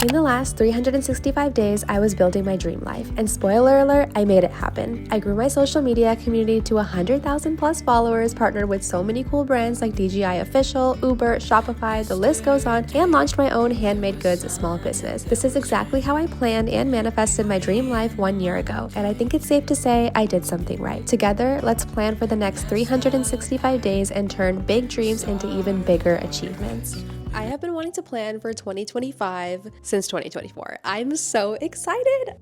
In the last 365 days, I was building my dream life, and spoiler alert, I made it happen. I grew my social media community to 100,000 plus followers, partnered with so many cool brands like DJI Official, Uber, Shopify, the list goes on, and launched my own handmade goods small business. This is exactly how I planned and manifested my dream life 1 year ago, and I think it's safe to say I did something right. Together, let's plan for the next 365 days and turn big dreams into even bigger achievements. I have been wanting to plan for 2025 since 2024. I'm so excited.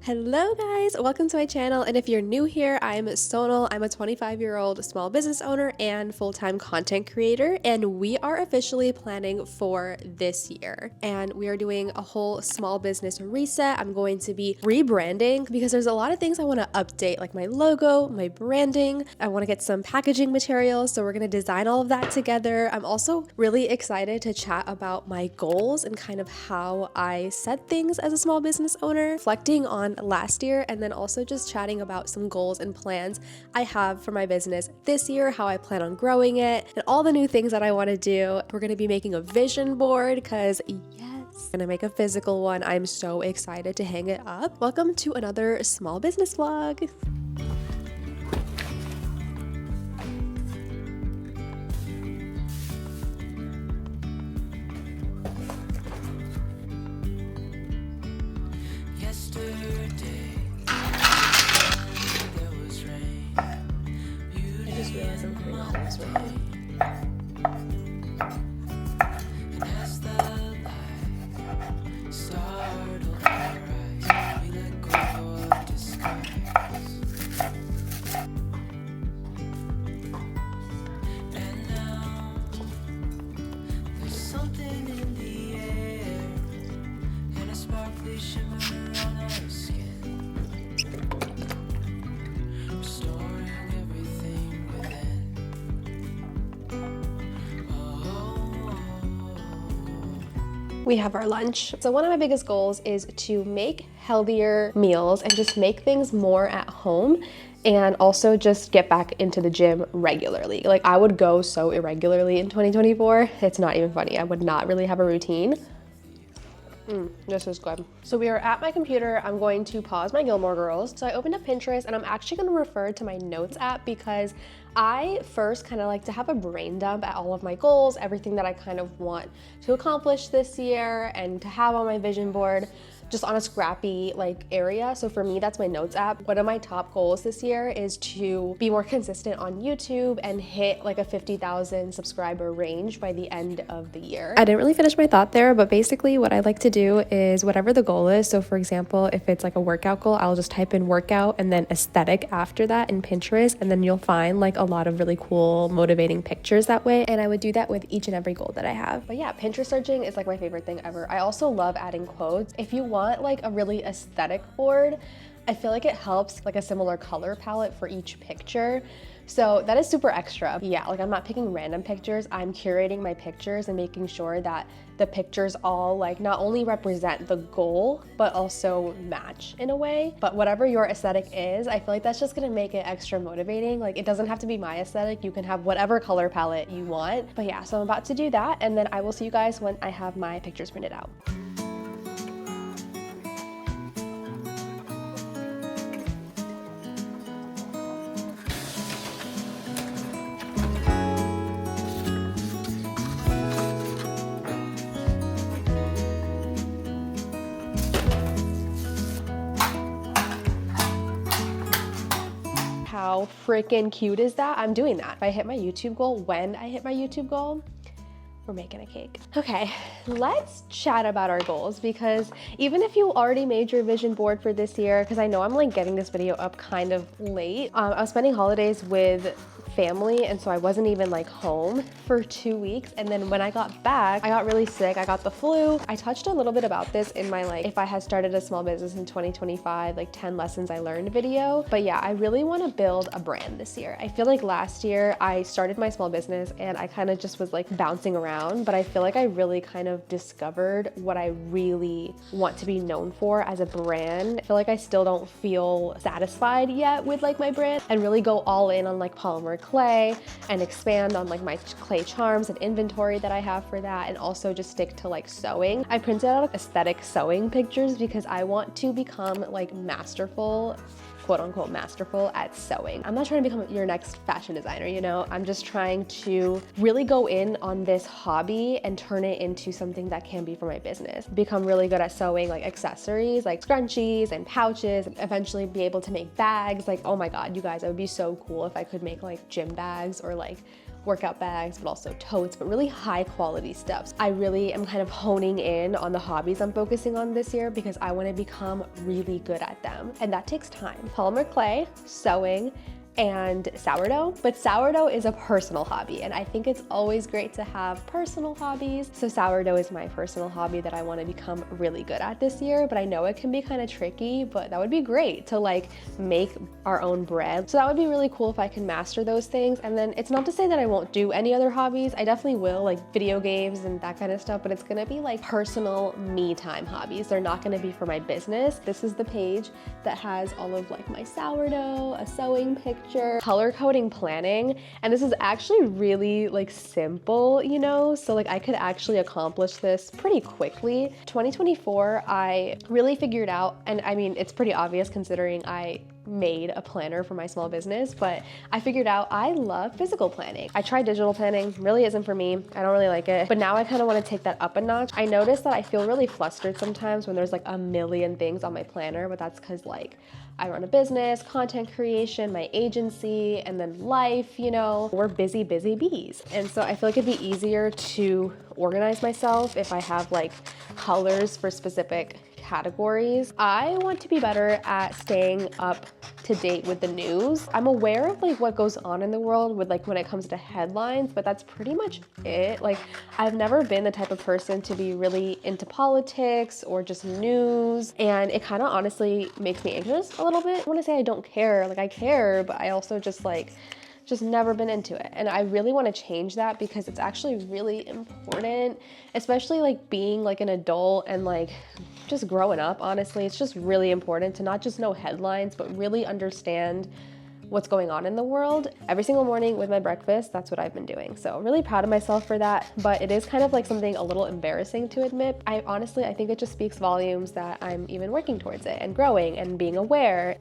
Hello guys, welcome to my channel, and if you're new here, I'm Sonal. I'm a 25-year-old small business owner and full-time content creator, and we are officially planning for this year. And we are doing a whole small business reset. I'm going to be rebranding because there's a lot of things I want to update, like my logo, my branding. I want to get some packaging materials, so we're going to design all of that together. I'm also really excited to chat about my goals and kind of how I set things as a small business owner, reflecting on last year, and then also just chatting about some goals and plans I have for my business this year, how I plan on growing it, and all the new things that I want to do. We're going to be making a vision board because yes, I'm going to make a physical one. I'm so excited to hang it up. Welcome to another small business vlog. We have our lunch. So one of my biggest goals is to make healthier meals and just make things more at home, and also just get back into the gym regularly. Like, I would go so irregularly in 2024. It's not even funny. I would not really have a routine. This is good. So we are at my computer. I'm going to pause my Gilmore Girls. So I opened up Pinterest, and I'm actually going to refer to my notes app because I first kind of like to have a brain dump at all of my goals, everything that I kind of want to accomplish this year and to have on my vision board, just on a scrappy like area. So for me, that's my notes app. One of my top goals this year is to be more consistent on YouTube and hit like a 50,000 subscriber range by the end of the year. I didn't really finish my thought there, but basically what I like to do is whatever the goal is. So for example, if it's like a workout goal, I'll just type in workout and then aesthetic after that in Pinterest, and then you'll find like a lot of really cool motivating pictures that way. And I would do that with each and every goal that I have. But yeah, Pinterest searching is like my favorite thing ever. I also love adding quotes. If you want like a really aesthetic board, I feel like it helps like a similar color palette for each picture. So that is super extra. Yeah, like I'm not picking random pictures. I'm curating my pictures and making sure that the pictures all like not only represent the goal, but also match in a way. But whatever your aesthetic is, I feel like that's just gonna make it extra motivating. Like, it doesn't have to be my aesthetic. You can have whatever color palette you want. But yeah, so I'm about to do that, and then I will see you guys when I have my pictures printed out. How freaking cute is that? I'm doing that. If I hit my YouTube goal, when I hit my YouTube goal, we're making a cake. Okay, let's chat about our goals, because even if you already made your vision board for this year, because I know I'm like getting this video up kind of late. I was spending holidays with family, and so I wasn't even like home for 2 weeks. And then when I got back, I got really sick. I got the flu. I touched a little bit about this in my like, if I had started a small business in 2025, like 10 lessons I learned video. But yeah, I really want to build a brand this year. I feel like last year I started my small business and I kind of just was like bouncing around, but I feel like I really kind of discovered what I really want to be known for as a brand. I feel like I still don't feel satisfied yet with like my brand and really go all in on like polymer clay and expand on like my clay charms and inventory that I have for that, and also just stick to like sewing. I printed out aesthetic sewing pictures because I want to become like masterful, quote unquote masterful at sewing. I'm not trying to become your next fashion designer, you know? I'm just trying to really go in on this hobby and turn it into something that can be for my business. Become really good at sewing like accessories, like scrunchies and pouches, and eventually be able to make bags. Like, oh my God, you guys, it would be so cool if I could make like gym bags or like workout bags, but also totes, but really high quality stuff. I really am kind of honing in on the hobbies I'm focusing on this year because I want to become really good at them. And that takes time. Polymer clay, sewing, and sourdough. But sourdough is a personal hobby, and I think it's always great to have personal hobbies. So sourdough is my personal hobby that I want to become really good at this year, but I know it can be kind of tricky, but that would be great to like make our own bread. So that would be really cool if I can master those things. And then it's not to say that I won't do any other hobbies. I definitely will, like video games and that kind of stuff, but it's gonna be like personal me time hobbies. They're not gonna be for my business. This is the page that has all of like my sourdough, a sewing picture, color coding planning, and this is actually really like simple, you know, so like I could actually accomplish this pretty quickly. 2024, I really figured out, and I mean, it's pretty obvious considering I made a planner for my small business, but I figured out I love physical planning. I tried digital planning, really isn't for me. I don't really like it, but now I kind of want to take that up a notch. I noticed that I feel really flustered sometimes when there's like a million things on my planner, but that's because like I run a business, content creation, my agency, and then life, you know, we're busy bees. And so I feel like it'd be easier to organize myself if I have like colors for specific categories. I want to be better at staying up to date with the news. I'm aware of like what goes on in the world with like when it comes to headlines, but that's pretty much it. Like I've never been the type of person to be really into politics or just news, and it kind of honestly makes me anxious a little bit. I want to say I don't care, like I care, but I also just never been into it. And I really want to change that because it's actually really important, especially like being like an adult and like just growing up, honestly. It's just really important to not just know headlines, but really understand what's going on in the world. Every single morning with my breakfast, that's what I've been doing. So really proud of myself for that, but it is kind of like something a little embarrassing to admit. I think it just speaks volumes that I'm even working towards it and growing and being aware.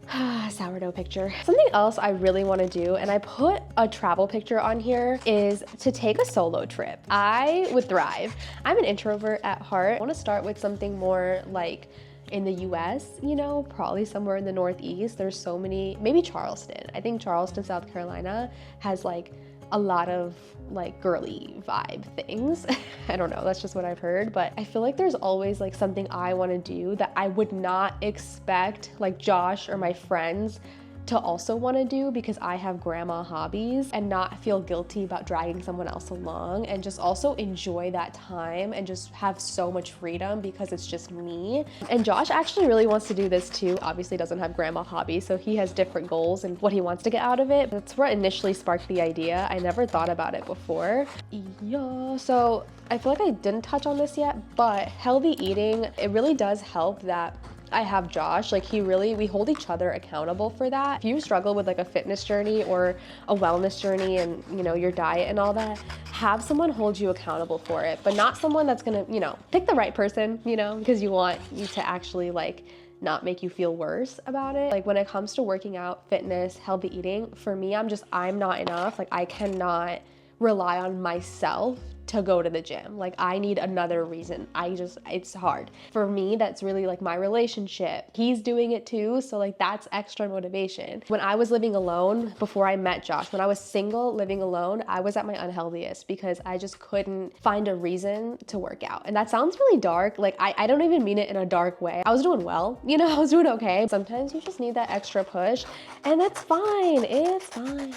Sourdough picture. Something else I really want to do, and I put a travel picture on here, is to take a solo trip. I would thrive. I'm an introvert at heart. I want to start with something more like in the US, you know, probably somewhere in the Northeast. There's so many, maybe Charleston. I think Charleston, South Carolina has like a lot of like girly vibe things. I don't know, that's just what I've heard, but I feel like there's always like something I want to do that I would not expect like Josh or my friends to also want to do because I have grandma hobbies, and not feel guilty about dragging someone else along, and just also enjoy that time and just have so much freedom because it's just me. And Josh actually really wants to do this too. Obviously doesn't have grandma hobbies, so he has different goals and what he wants to get out of it. That's what initially sparked the idea. I never thought about it before. Yeah, so I feel like I didn't touch on this yet, but healthy eating, it really does help that I have Josh. Like we hold each other accountable for that. If you struggle with like a fitness journey or a wellness journey and you know, your diet and all that, have someone hold you accountable for it, but not someone that's gonna, you know, pick the right person, you know, because you want you to actually like not make you feel worse about it. Like when it comes to working out, fitness, healthy eating, for me, I'm not enough. Like I cannot rely on myself to go to the gym. Like I need another reason. It's hard. For me, that's really like my relationship. He's doing it too, so like that's extra motivation. When I was living alone, before I met Josh, when I was single living alone, I was at my unhealthiest because I just couldn't find a reason to work out. And that sounds really dark. Like I don't even mean it in a dark way. I was doing well, you know, I was doing okay. Sometimes you just need that extra push, and that's fine. It's fine.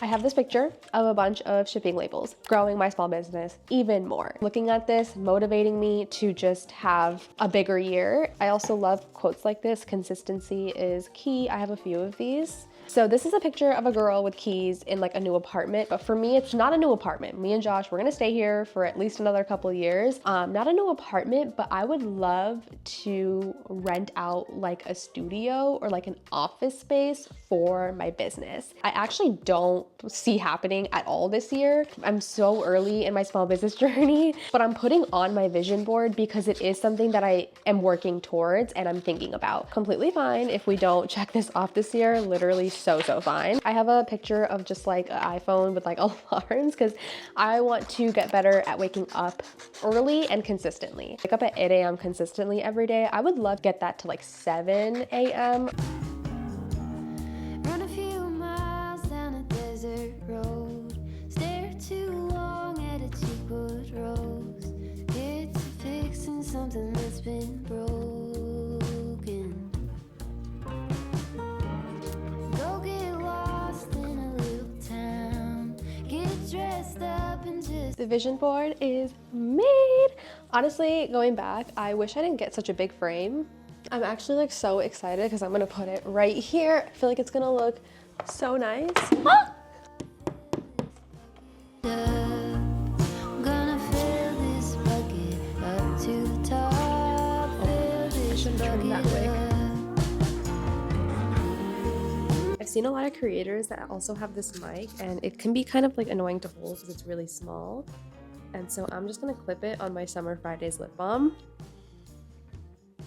I have this picture of a bunch of shipping labels, growing my small business even more. Looking at this, motivating me to just have a bigger year. I also love quotes like this: consistency is key. I have a few of these. So this is a picture of a girl with keys in like a new apartment, but for me, it's not a new apartment. Me and Josh, we're gonna stay here for at least another couple years. Not a new apartment, but I would love to rent out like a studio or like an office space for my business. I actually don't see happening at all this year. I'm so early in my small business journey, but I'm putting on my vision board because it is something that I am working towards and I'm thinking about. Completely fine if we don't check this off this year, literally so fine. I have a picture of just like an iPhone with like alarms because I want to get better at waking up early and consistently. Wake up at 8 a.m. consistently every day. I would love to get that to like 7 a.m. Run a few miles down a desert road, stare too long at a cheap wood rose. It's fixing something that's been broken. Go get lost in a little town, get dressed up and just... The vision board is made. Honestly, going back, I wish I didn't get such a big frame. I'm actually like so excited because I'm gonna put it right here. I feel like it's gonna look so nice. Ah! Gonna fill this bucket up to the top. Fill this bucket up. I've seen a lot of creators that also have this mic and it can be kind of like annoying to hold because it's really small. And so I'm just gonna clip it on my Summer Fridays lip balm.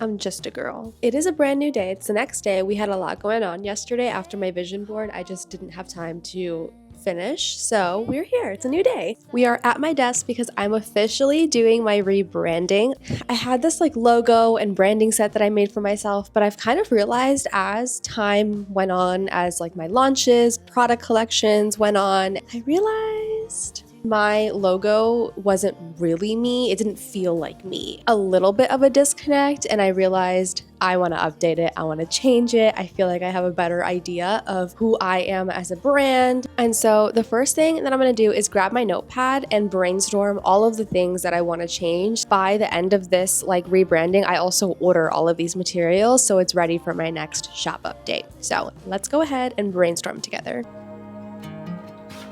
I'm just a girl. It is a brand new day. It's the next day. We had a lot going on yesterday after my vision board. I just didn't have time to finish. So we're here. It's a new day. We are at my desk because I'm officially doing my rebranding. I had this like logo and branding set that I made for myself, but I've kind of realized as time went on, as like my launches, product collections went on, I realized my logo wasn't really me. It didn't feel like me. A little bit of a disconnect, and I realized I want to update it. I want to change it. I feel like I have a better idea of who I am as a brand. And so the first thing that I'm going to do is grab my notepad and brainstorm all of the things that I want to change. By the end of this like rebranding, I also order all of these materials so it's ready for my next shop update. So let's go ahead and brainstorm together.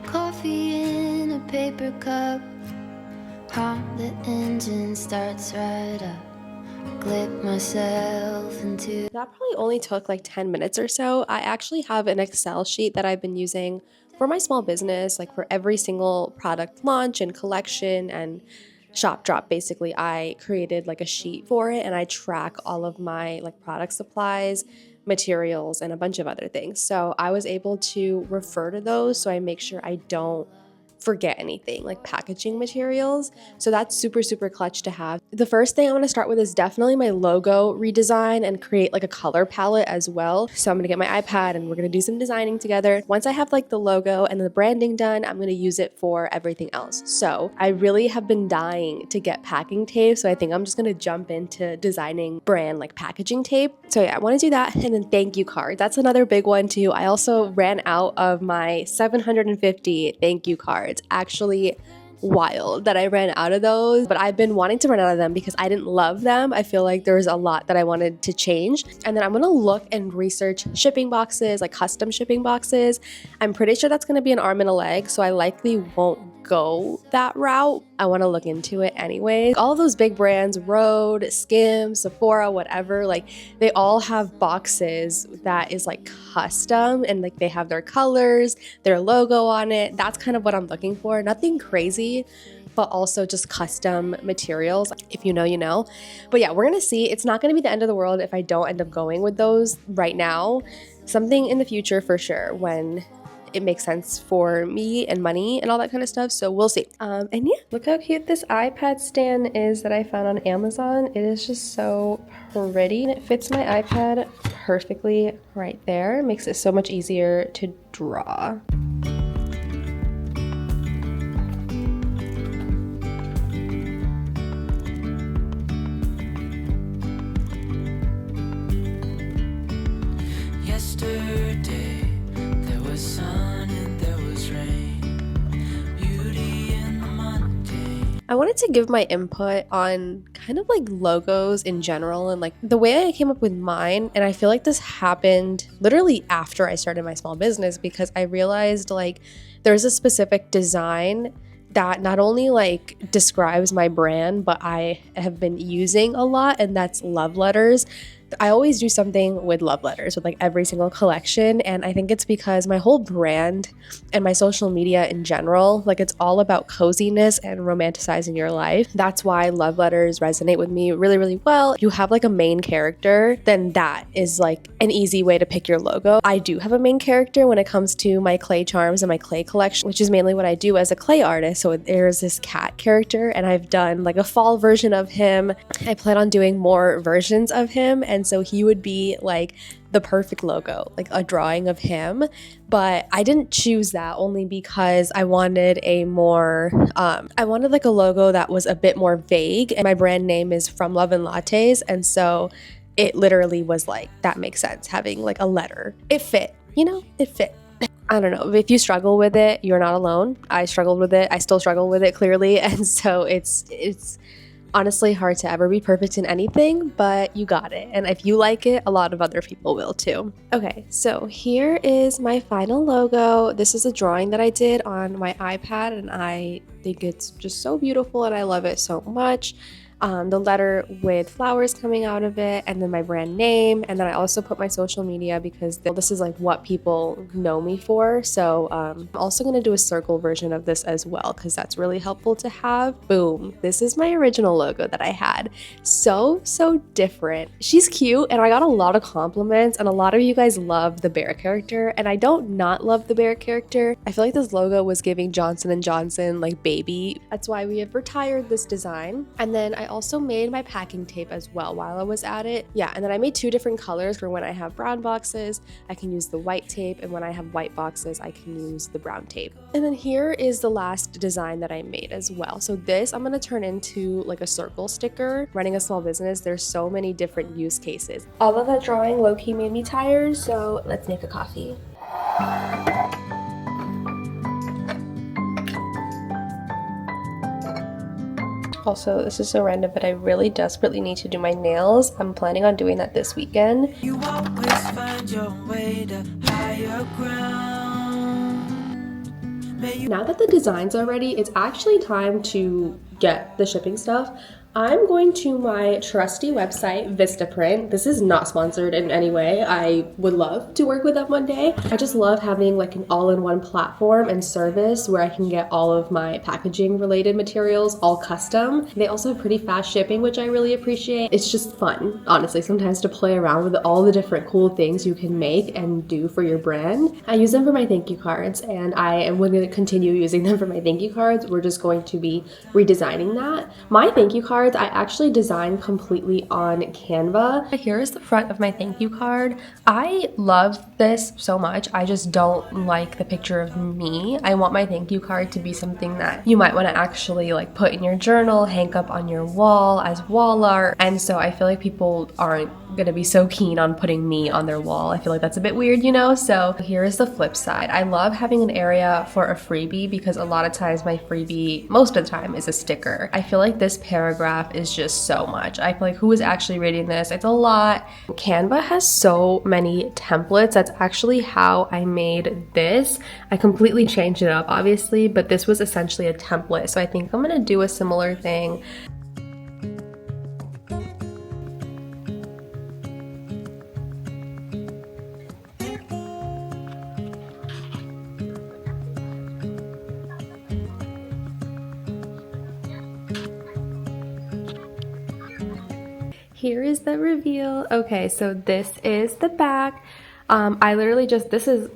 Coffee in a paper cup, prompt the engine starts right up. Clip myself into... That probably only took like 10 minutes or so. I actually have an Excel sheet that I've been using for my small business, like for every single product launch and collection and shop drop. Basically, I created like a sheet for it and I track all of my like product supplies, materials, and a bunch of other things. So I was able to refer to those so I make sure I don't forget anything like packaging materials. So that's super clutch to have. The first thing I want to start with is definitely my logo redesign and create like a color palette as well. So I'm going to get my iPad and we're going to do some designing together. Once I have like the logo and the branding done, I'm going to use it for everything else. So I really have been dying to get packing tape. So I think I'm just going to jump into designing brand like packaging tape. So yeah, I want to do that. And then thank you cards. That's another big one too. I also ran out of my 750 thank you cards. Actually wild that I ran out of those, but I've been wanting to run out of them because I didn't love them. I feel like there was a lot that I wanted to change. And then I'm gonna look and research shipping boxes, like custom shipping boxes. I'm pretty sure that's gonna be an arm and a leg, so I likely won't go that route. I want to look into it anyway. All of those big brands, Rode, Skim, Sephora, whatever, like they all have boxes that is like custom and like they have their colors, their logo on it. That's kind of what I'm looking for. Nothing crazy, but also just custom materials. If you know, you know. But yeah, we're gonna see. It's not gonna be the end of the world if I don't end up going with those right now. Something in the future for sure when it makes sense for me and money and all that kind of stuff. So we'll see. And yeah, look how cute this iPad stand is that I found on Amazon. It is just so pretty and it fits my iPad perfectly right there. It makes it so much easier to draw. Yesterday there was sun and there was rain, beauty in the mundane. I wanted to give my input on kind of like logos in general and like the way I came up with mine. And I feel like this happened literally after I started my small business, because I realized like there's a specific design that not only like describes my brand, but I have been using a lot, and that's love letters. I always do something with love letters with like every single collection, and I think it's because my whole brand and my social media in general, like it's all about coziness and romanticizing your life. That's why love letters resonate with me really, really well. If you have like a main character, then that is like an easy way to pick your logo. I do have a main character when it comes to my clay charms and my clay collection, which is mainly what I do as a clay artist. So there's this cat character, and I've done like a fall version of him. I plan on doing more versions of him, and so he would be like the perfect logo, like a drawing of him. But I didn't choose that only because I wanted a more, I wanted like a logo that was a bit more vague, and my brand name is From Love and Lattes, and so it literally was like, that makes sense, having like a letter. It fit, you know, it fit. I don't know, if you struggle with it, you're not alone. I struggled with it, I still struggle with it clearly, and so it's honestly hard to ever be perfect in anything, but you got it. And if you like it, a lot of other people will too. Okay, so here is my final logo. This is a drawing that I did on my iPad, and I think it's just so beautiful and I love it so much. The letter with flowers coming out of it, and then my brand name, and then I also put my social media because this is like what people know me for. So I'm also going to do a circle version of this as well, because that's really helpful to have. Boom, this is my original logo that I had. So different. She's cute, and I got a lot of compliments, and a lot of you guys love the bear character, and I don't not love the bear character. I feel like this logo was giving Johnson & Johnson like baby. That's why we have retired this design. And then I also made my packing tape as well while I was at it. Yeah, and then I made 2 different colors for when I have brown boxes, I can use the white tape, and when I have white boxes, I can use the brown tape. And then here is the last design that I made as well. So this I'm gonna turn into like a circle sticker. Running a small business, there's so many different use cases. All of that drawing low-key made me tired, so let's make a coffee. Also, this is so random, but I really desperately need to do my nails. I'm planning on doing that this weekend. You always find your way to higher ground. Now that the designs are ready, it's actually time to get the shipping stuff. I'm going to my trusty website, Vistaprint. This is not sponsored in any way. I would love to work with them one day. I just love having like an all-in-one platform and service where I can get all of my packaging related materials all custom. They also have pretty fast shipping, which I really appreciate. It's just fun, honestly, sometimes to play around with all the different cool things you can make and do for your brand. I use them for my thank you cards, and I am going to continue using them for my thank you cards. We're just going to be redesigning that. My thank you cards I actually designed completely on Canva. Here is the front of my thank you card. I love this so much. I just don't like the picture of me. I want my thank you card to be something that you might want to actually like put in your journal, hang up on your wall as wall art. And so I feel like people aren't gonna be so keen on putting me on their wall. I feel like that's a bit weird, you know? So here is the flip side. I love having an area for a freebie because a lot of times my freebie, most of the time, is a sticker. I feel like this paragraph is just so much. I feel like who is actually reading this? It's a lot. Canva has so many templates. That's actually how I made this. I completely changed it up, obviously, but this was essentially a template. So I think I'm gonna do a similar thing. Here is the reveal. Okay, so this is the back. I literally just, okay,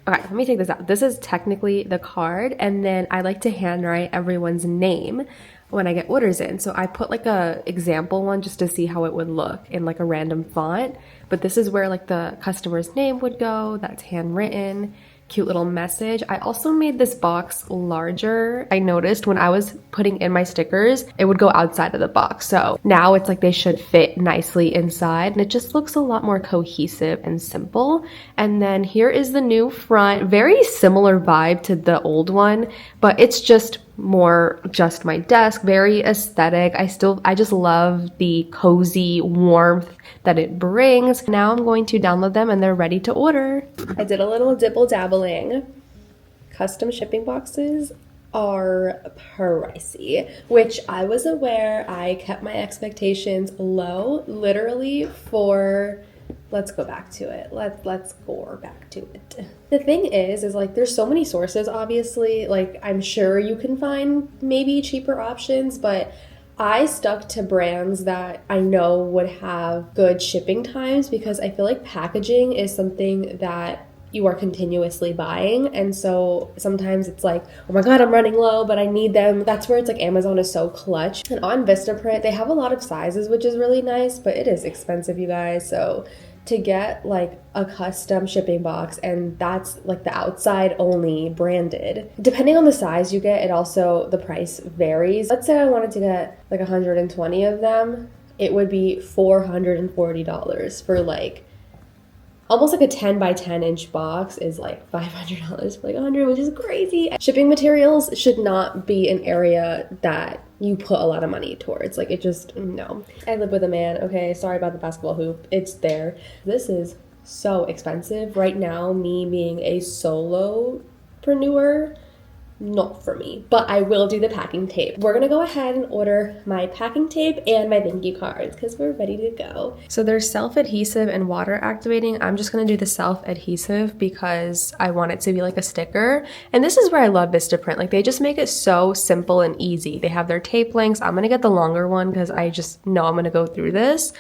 let me take this out. This is technically the card, and then I like to handwrite everyone's name when I get orders in. So I put like a example one just to see how it would look in like a random font. But this is where like the customer's name would go. That's handwritten. Cute little message. I also made this box larger. I noticed when I was putting in my stickers, it would go outside of the box. So now it's like they should fit nicely inside, and it just looks a lot more cohesive and simple. And then here is the new front. Very similar vibe to the old one, but it's just more just my desk, very aesthetic. I just love the cozy warmth that it brings. Now I'm going to download them and they're ready to order. I did a little dibble dabbling. Custom shipping boxes are pricey, which I was aware. I kept my expectations low, literally for, let's go back to it. Let's go back to it. The thing is like there's so many sources, obviously. Like I'm sure you can find maybe cheaper options, but I stuck to brands that I know would have good shipping times because I feel like packaging is something that you are continuously buying, and so sometimes it's like, oh my god, I'm running low, but I need them. That's where it's like Amazon is so clutch. And on Vistaprint they have a lot of sizes, which is really nice, but it is expensive, you guys. So to get like a custom shipping box, and that's like the outside only branded, depending on the size you get, it also, the price varies. Let's say I wanted to get like 120 of them, it would be $440 for like almost like a 10 by 10 inch box is like $500 for like 100, which is crazy. Shipping materials should not be an area that you put a lot of money towards. Like it just, no. I live with a man, okay? Sorry about the basketball hoop. It's there. This is so expensive. Right now, me being a solopreneur, not for me, but I will do the packing tape. We're gonna go ahead and order my packing tape and my thank you cards because we're ready to go. So there's self-adhesive and water activating. I'm just gonna do the self-adhesive because I want it to be like a sticker. And this is where I love Vistaprint. Like they just make it so simple and easy. They have their tape lengths. I'm gonna get the longer one because I just know I'm gonna go through this.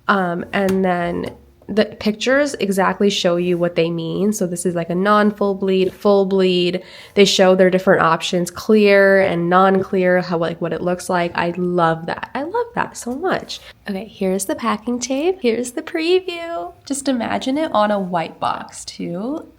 And then the pictures exactly show you what they mean. So this is like a non-full bleed, full bleed. They show their different options, clear and non-clear, how like what it looks like. I love that. I love that so much. Okay, here's the packing tape. Here's the preview. Just imagine it on a white box too.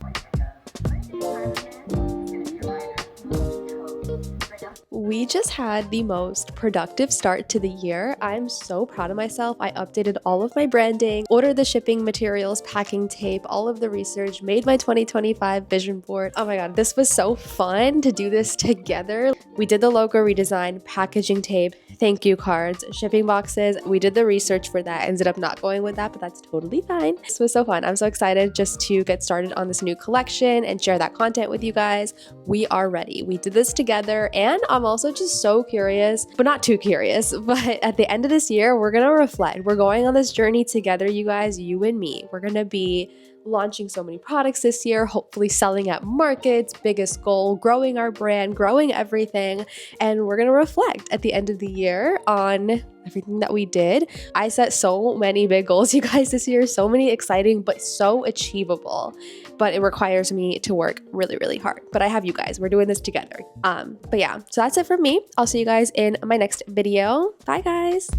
We just had the most productive start to the year. I'm so proud of myself. I updated all of my branding, ordered the shipping materials, packing tape, all of the research, made my 2025 vision board. Oh my god, this was so fun to do this together. We did the logo redesign, packaging tape, thank you cards, shipping boxes. We did the research for that. Ended up not going with that, but that's totally fine. This was so fun. I'm so excited just to get started on this new collection and share that content with you guys. We are ready. We did this together, and I'm also just so curious, but not too curious, but at the end of this year, we're gonna reflect. We're going on this journey together, you guys, you and me. We're gonna be launching so many products this year, hopefully selling at markets, biggest goal, growing our brand, growing everything. And we're going to reflect at the end of the year on everything that we did. I set so many big goals, you guys, this year, so many exciting, but so achievable. But it requires me to work really, really hard. But I have you guys, we're doing this together. But yeah, so that's it for me. I'll see you guys in my next video. Bye guys.